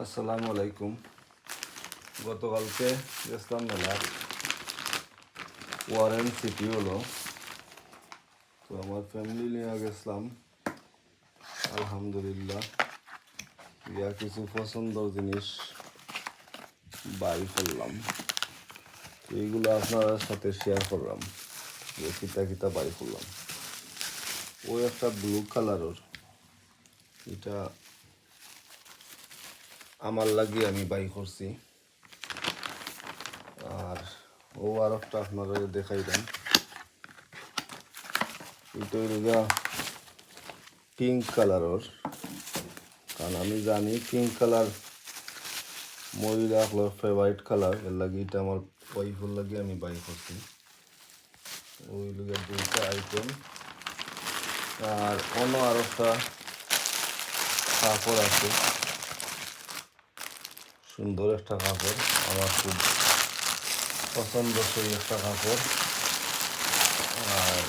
আসসালামু আলাইকুম। গতকালকে গেছিলাম মেলা, ওয়ারেন সিটি হলো। তো আমার ফ্যামিলি নিয়ে গেছিলাম। আলহামদুলিল্লাহ, ইয়া কিছু পছন্দের জিনিস বাই করলাম। এইগুলো আপনার সাথে শেয়ার করলাম যে কিতা কিতা বাই করলাম। ওই একটা ব্লু কালারের, এটা আমার লাগি আমি বাই করছি। আর ও আর একটা আপনারা দেখাইলাম, এটা হইল পিঙ্ক কালারের। কারণ আমি জানি পিঙ্ক কালার মহিলা ফেভারিট কালার, এর লাগে এটা আমার ওয়াইফের লাগে আমি বাই করছি। ওই লগে দুইটা আইটেম। আর অন্য আর একটা কাপড় আছে, সুন্দর একটা কাপড়, আমার খুব পছন্দসই একটা কাপড়। আর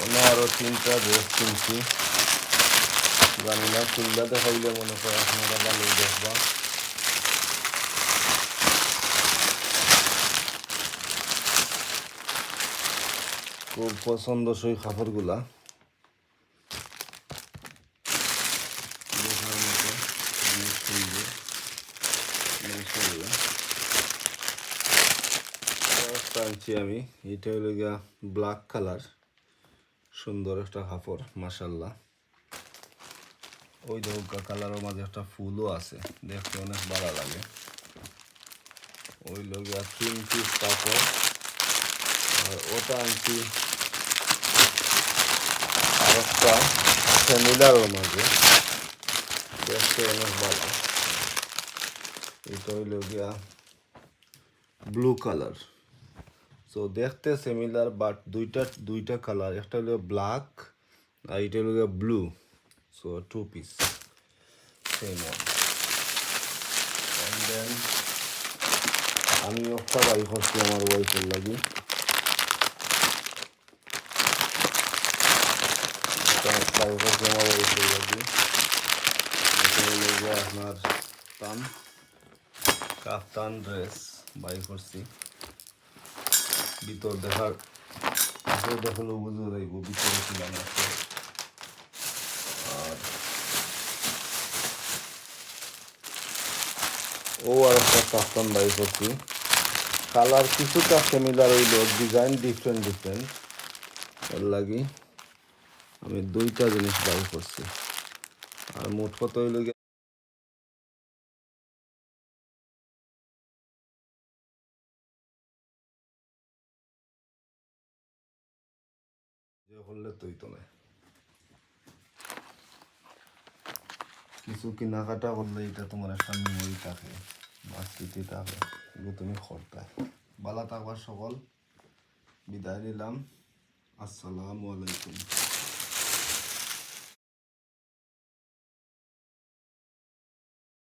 অন্য আরও তিনটা ড্রেস কিনছি, জানি না খুললা দেখাইলে মনে করে আপনারা ভালোই দেখবা। খুব পছন্দসই কাপড়গুলা, দেখার মতো অনেক সুন্দর। আনছি আমি, এটা হলো গিয়া ব্ল্যাক কালার, সুন্দর একটা কাপড় মাশাল্লাহ। ওই ধরকা কালারের মাঝে একটা ফুলও আছে, দেখতে অনেক ভালো লাগে। ওই লগিয়া 3 পিস কাপড়। আর ওটা আনছি আর একটা ফ্যামিলারের মাঝে, দেখতে অনেক ভালো। এটা হইল গিয়া ব্লু কালার। সো দেখতে সিমিলার বাট দুইটা কালার, একটা হলো ব্ল্যাক আর এটা হলো blue. So 2 piece same one. And then আমি একটা বাই করছি আমার ওয়াইফের লাগি। বাই করছি আমার ওয়াইফের লাগি। এটা হলো আপনার কাফতান ড্রেস বাই করছি। ভিতর দেখলেও বুঝে যাইব ভিতরে ছিলাম আছে। আর ও আর একটা কাফতান বাই করছি। কালার কিছুটা সিমিলার হইল, ডিজাইন ডিফারেন্ট এর লাগি আমি দুইটা জিনিস বাই করছি। আর মোট কত হইল করলে তুই তো না কিছু কেনাকাটা করলে এটা তোমার একটা মেমোরি থাকে বা স্মৃতি থাকে, এগুলো তুমি করতে ভালো থাকবার। সকল বিদায় নিলাম। আসসালামু আলাইকুম।